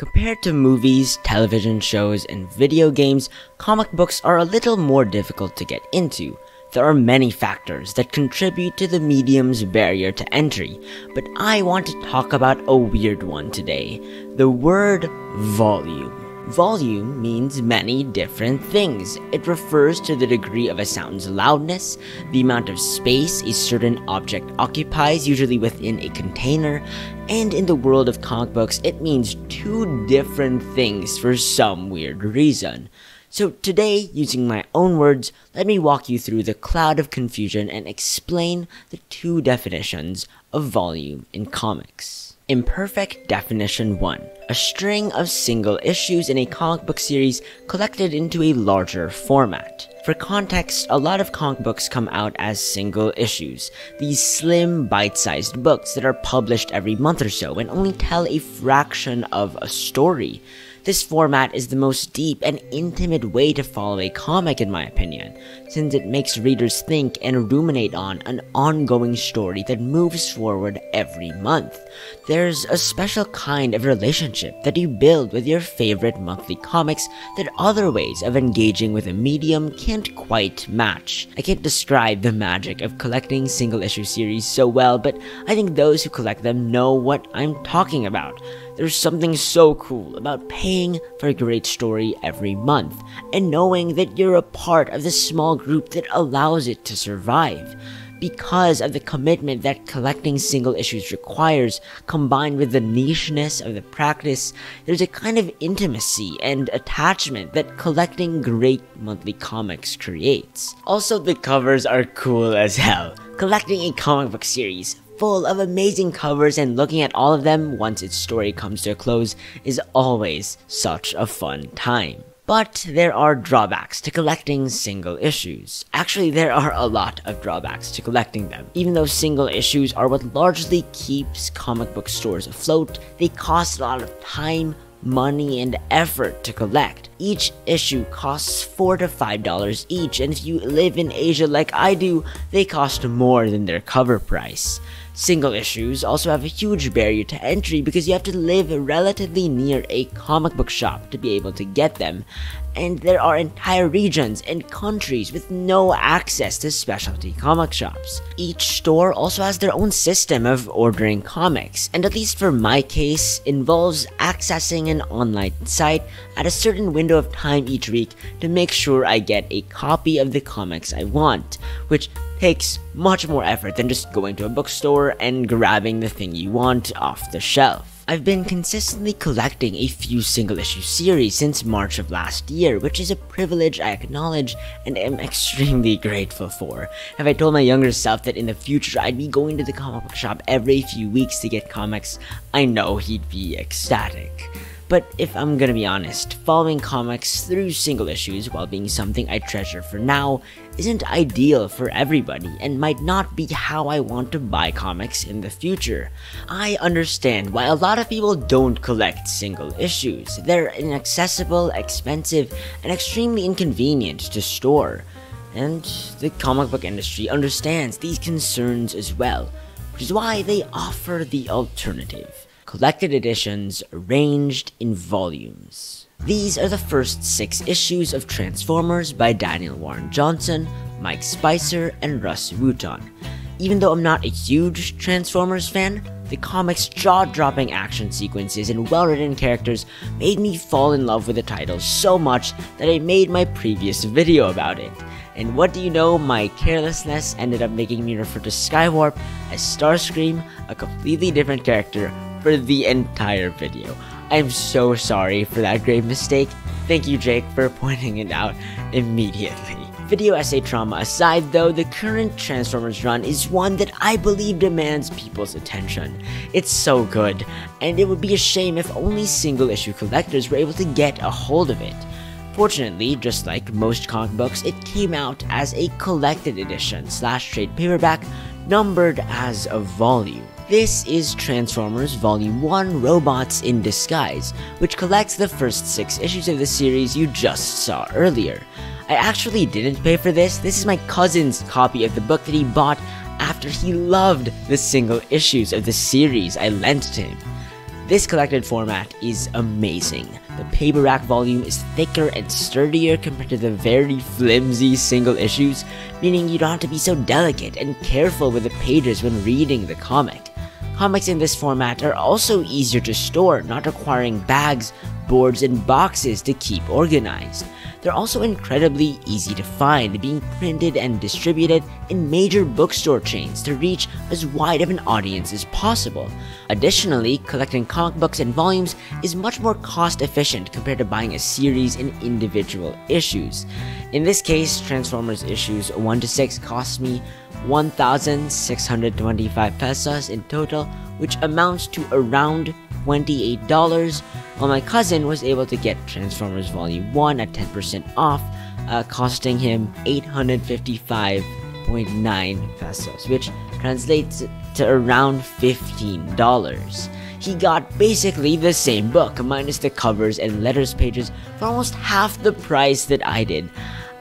Compared to movies, television shows, and video games, comic books are a little more difficult to get into. There are many factors that contribute to the medium's barrier to entry, but I want to talk about a weird one today: the word volume. Volume means many different things. It refers to the degree of a sound's loudness, the amount of space a certain object occupies, usually within a container, and in the world of comic books, it means two different things for some weird reason. So today, using my own words, let me walk you through the cloud of confusion and explain the two definitions of volume in comics. Imperfect Definition 1. A string of single issues in a comic book series collected into a larger format. For context, a lot of comic books come out as single issues, these slim, bite-sized books that are published every month or so and only tell a fraction of a story. This format is the most deep and intimate way to follow a comic, in my opinion, since it makes readers think and ruminate on an ongoing story that moves forward every month. There's a special kind of relationship that you build with your favorite monthly comics that other ways of engaging with a medium can't quite match. I can't describe the magic of collecting single-issue series so well, but I think those who collect them know what I'm talking about. There's something so cool about paying for a great story every month, and knowing that you're a part of the small group that allows it to survive. Because of the commitment that collecting single issues requires, combined with the nicheness of the practice, there's a kind of intimacy and attachment that collecting great monthly comics creates. Also, the covers are cool as hell. Collecting a comic book series full of amazing covers and looking at all of them once its story comes to a close is always such a fun time. But there are drawbacks to collecting single issues. Actually, there are a lot of drawbacks to collecting them. Even though single issues are what largely keeps comic book stores afloat, they cost a lot of time, money, and effort to collect. Each issue costs $4 to $5 each, and if you live in Asia like I do, they cost more than their cover price. Single issues also have a huge barrier to entry because you have to live relatively near a comic book shop to be able to get them, and there are entire regions and countries with no access to specialty comic shops. Each store also has their own system of ordering comics, and at least for my case, involves accessing an online site at a certain window of time each week to make sure I get a copy of the comics I want, which takes much more effort than just going to a bookstore and grabbing the thing you want off the shelf. I've been consistently collecting a few single-issue series since March of last year, which is a privilege I acknowledge and am extremely grateful for. If I told my younger self that in the future I'd be going to the comic book shop every few weeks to get comics, I know he'd be ecstatic. But if I'm gonna be honest, following comics through single issues while being something I treasure for now isn't ideal for everybody and might not be how I want to buy comics in the future. I understand why a lot of people don't collect single issues. They're inaccessible, expensive, and extremely inconvenient to store. And the comic book industry understands these concerns as well, which is why they offer the alternative: collected editions arranged in volumes. These are the first 6 issues of Transformers by Daniel Warren Johnson, Mike Spicer, and Russ Wooton. Even though I'm not a huge Transformers fan, the comic's jaw-dropping action sequences and well-written characters made me fall in love with the title so much that I made my previous video about it. And what do you know, my carelessness ended up making me refer to Skywarp as Starscream, a completely different character, for the entire video. I'm so sorry for that grave mistake. Thank you, Jake, for pointing it out immediately. Video essay trauma aside though, the current Transformers run is one that I believe demands people's attention. It's so good, and it would be a shame if only single-issue collectors were able to get a hold of it. Fortunately, just like most comic books, it came out as a collected edition / trade paperback, numbered as a volume. This is Transformers Volume 1 Robots in Disguise, which collects the first 6 issues of the series you just saw earlier. I actually didn't pay for this. This is my cousin's copy of the book that he bought after he loved the single issues of the series I lent to him. This collected format is amazing. The paperback volume is thicker and sturdier compared to the very flimsy single issues, meaning you don't have to be so delicate and careful with the pages when reading the comic. Comics in this format are also easier to store, not requiring bags, boards, and boxes to keep organized. They're also incredibly easy to find, being printed and distributed in major bookstore chains to reach as wide of an audience as possible. Additionally, collecting comic books and volumes is much more cost efficient compared to buying a series in individual issues. In this case, Transformers issues 1 to 6 cost me 1,625 pesos in total, which amounts to around $28, while my cousin was able to get Transformers Volume 1 at 10% off, costing him 855.9 pesos, which translates to around $15. He got basically the same book, minus the covers and letters pages, for almost half the price that I did.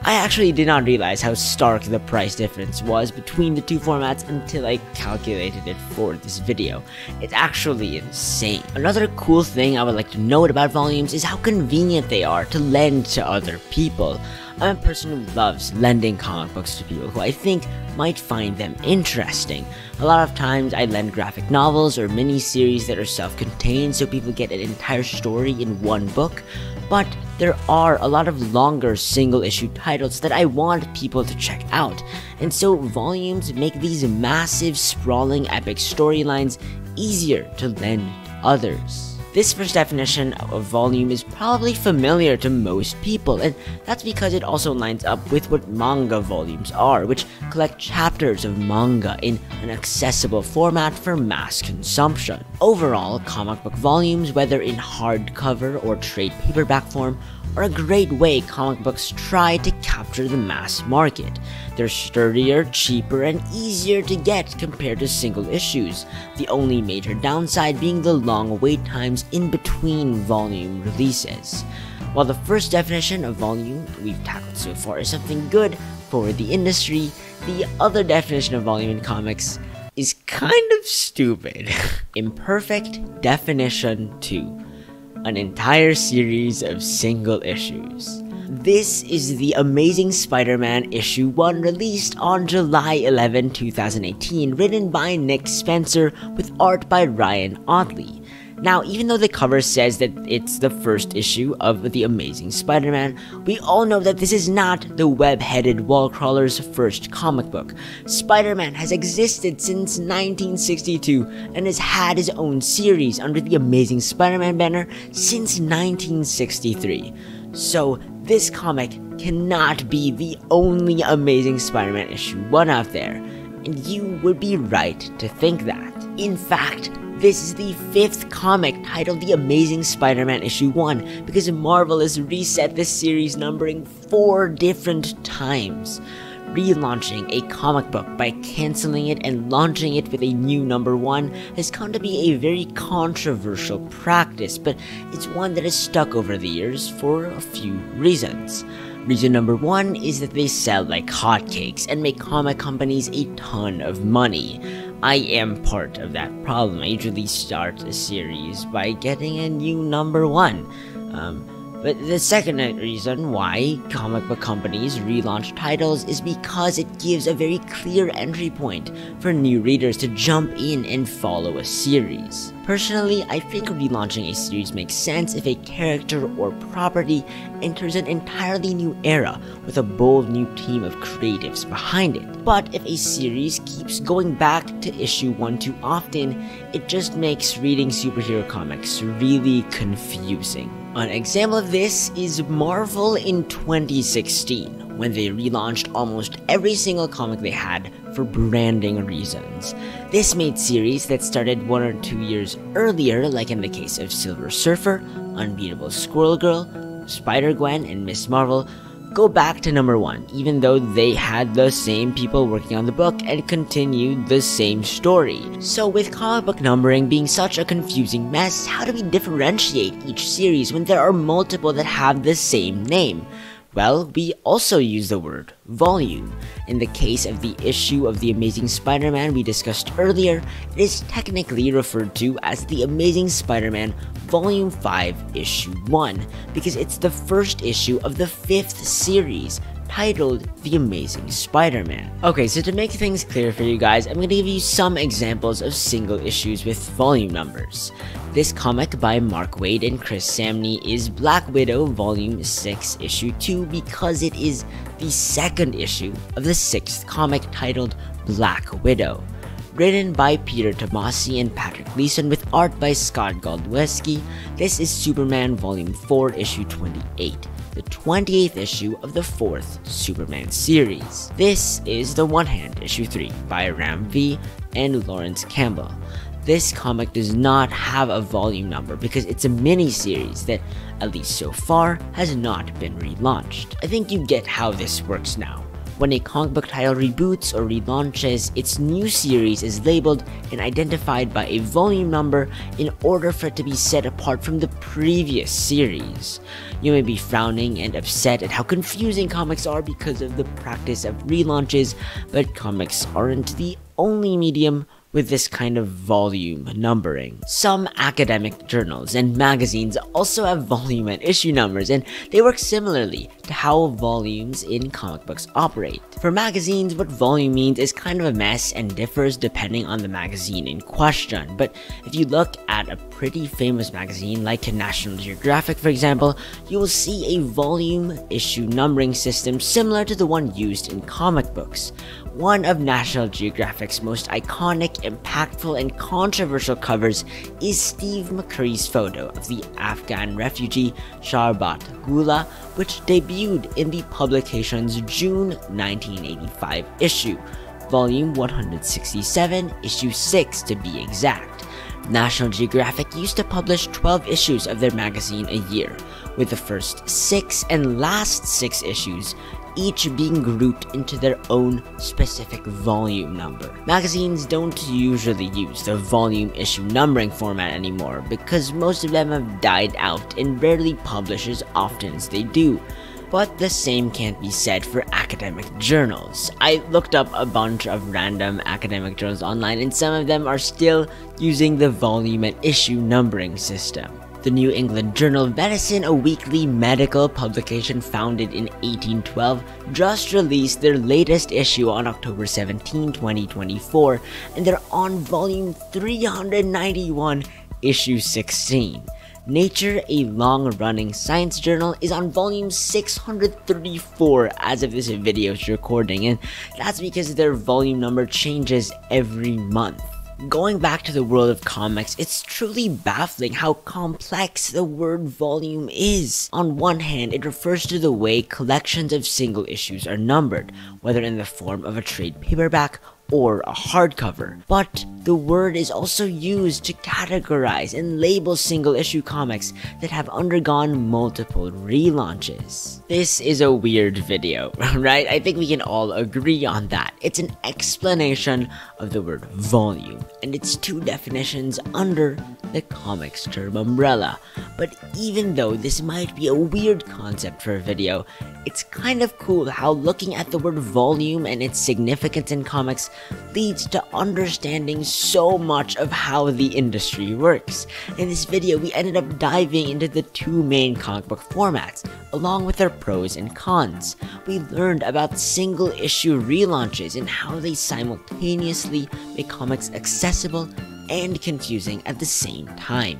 I actually did not realize how stark the price difference was between the two formats until I calculated it for this video. It's actually insane. Another cool thing I would like to note about volumes is how convenient they are to lend to other people. I'm a person who loves lending comic books to people who I think might find them interesting. A lot of times I lend graphic novels or mini-series that are self-contained so people get an entire story in one book, but there are a lot of longer single-issue titles that I want people to check out, and so volumes make these massive, sprawling, epic storylines easier to lend to others. This first definition of volume is probably familiar to most people, and that's because it also lines up with what manga volumes are, which collect chapters of manga in an accessible format for mass consumption. Overall, comic book volumes, whether in hardcover or trade paperback form, are a great way comic books try to capture the mass market. They're sturdier, cheaper, and easier to get compared to single issues, the only major downside being the long wait times in between volume releases. While the first definition of volume we've tackled so far is something good for the industry, the other definition of volume in comics is kind of stupid. Imperfect definition 2. An entire series of single issues. This is the Amazing Spider-Man issue 1 released on July 11, 2018, written by Nick Spencer with art by Ryan Ottley. Now, even though the cover says that it's the first issue of The Amazing Spider-Man, we all know that this is not the web-headed wall crawler's first comic book. Spider-Man has existed since 1962 and has had his own series under the Amazing Spider-Man banner since 1963. So, this comic cannot be the only Amazing Spider-Man issue 1 out there, and you would be right to think that. In fact, this is the 5th comic titled The Amazing Spider-Man issue 1 because Marvel has reset this series numbering 4 different times. Relaunching a comic book by canceling it and launching it with a new number 1 has come to be a very controversial practice, but it's one that has stuck over the years for a few reasons. Reason number 1 is that they sell like hotcakes and make comic companies a ton of money. I am part of that problem. I usually start a series by getting a new number 1. But the second reason why comic book companies relaunch titles is because it gives a very clear entry point for new readers to jump in and follow a series. Personally, I think relaunching a series makes sense if a character or property enters an entirely new era with a bold new team of creatives behind it. But if a series keeps going back to issue 1 too often, it just makes reading superhero comics really confusing. An example of this is Marvel in 2016, when they relaunched almost every single comic they had for branding reasons. This made series that started 1 or 2 years earlier, like in the case of Silver Surfer, Unbeatable Squirrel Girl, Spider-Gwen, and Miss Marvel, go back to number 1, even though they had the same people working on the book and continued the same story. So with comic book numbering being such a confusing mess, how do we differentiate each series when there are multiple that have the same name? Well, we also use the word volume. In the case of the issue of The Amazing Spider-Man we discussed earlier, it is technically referred to as The Amazing Spider-Man Volume 5, Issue 1, because it's the first issue of the 5th series, titled The Amazing Spider-Man. Okay, so to make things clear for you guys, I'm going to give you some examples of single issues with volume numbers. This comic by Mark Waid and Chris Samney is Black Widow Volume 6, Issue 2, because it is the second issue of the 6th comic titled Black Widow. Written by Peter Tomasi and Patrick Gleason with art by Scott Goldweski, this is Superman Volume 4, Issue 28. The 28th issue of the 4th Superman series. This is the One Hand Issue 3 by Ram V and Lawrence Campbell. This comic does not have a volume number because it's a mini-series that, at least so far, has not been relaunched. I think you get how this works now. When a comic book title reboots or relaunches, its new series is labeled and identified by a volume number in order for it to be set apart from the previous series. You may be frowning and upset at how confusing comics are because of the practice of relaunches, but comics aren't the only medium with this kind of volume numbering. Some academic journals and magazines also have volume and issue numbers, and they work similarly to how volumes in comic books operate. For magazines, what volume means is kind of a mess and differs depending on the magazine in question, but if you look at a pretty famous magazine like National Geographic, for example, you will see a volume issue numbering system similar to the one used in comic books. One of National Geographic's most iconic, impactful, and controversial covers is Steve McCurry's photo of the Afghan refugee Sharbat Gula, which debuted in the publication's June 1985 issue, volume 167, issue 6 to be exact. National Geographic used to publish 12 issues of their magazine a year, with the first 6 and last 6 issues each being grouped into their own specific volume number. Magazines don't usually use the volume issue numbering format anymore because most of them have died out and rarely publish as often as they do. But the same can't be said for academic journals. I looked up a bunch of random academic journals online and some of them are still using the volume and issue numbering system. The New England Journal of Medicine, a weekly medical publication founded in 1812, just released their latest issue on October 17, 2024, and they're on volume 391, issue 16. Nature, a long-running science journal, is on volume 634 as of this video's recording, and that's because their volume number changes every month. Going back to the world of comics, it's truly baffling how complex the word volume is. On one hand, it refers to the way collections of single issues are numbered, whether in the form of a trade paperback or a hardcover. But the word is also used to categorize and label single issue comics that have undergone multiple relaunches. This is a weird video, right? I think we can all agree on that. It's an explanation of the word volume and its two definitions under the comics term umbrella. But even though this might be a weird concept for a video, it's kind of cool how looking at the word volume and its significance in comics leads to understanding so much of how the industry works. In this video, we ended up diving into the two main comic book formats, along with their pros and cons. We learned about single issue relaunches and how they simultaneously make comics accessible and confusing at the same time.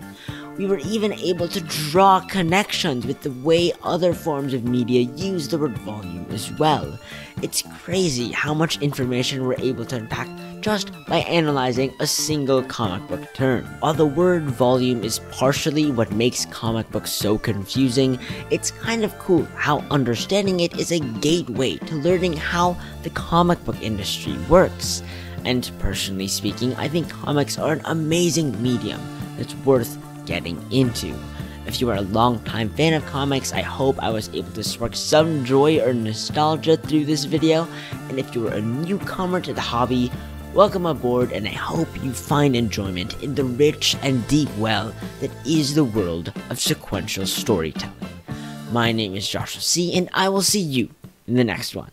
We were even able to draw connections with the way other forms of media use the word volume as well. It's crazy how much information we're able to unpack just by analyzing a single comic book term. While the word volume is partially what makes comic books so confusing, it's kind of cool how understanding it is a gateway to learning how the comic book industry works. And personally speaking, I think comics are an amazing medium that's worth getting into. If you are a long-time fan of comics, I hope I was able to spark some joy or nostalgia through this video, and if you are a newcomer to the hobby, welcome aboard, and I hope you find enjoyment in the rich and deep well that is the world of sequential storytelling. My name is Joshua C, and I will see you in the next one.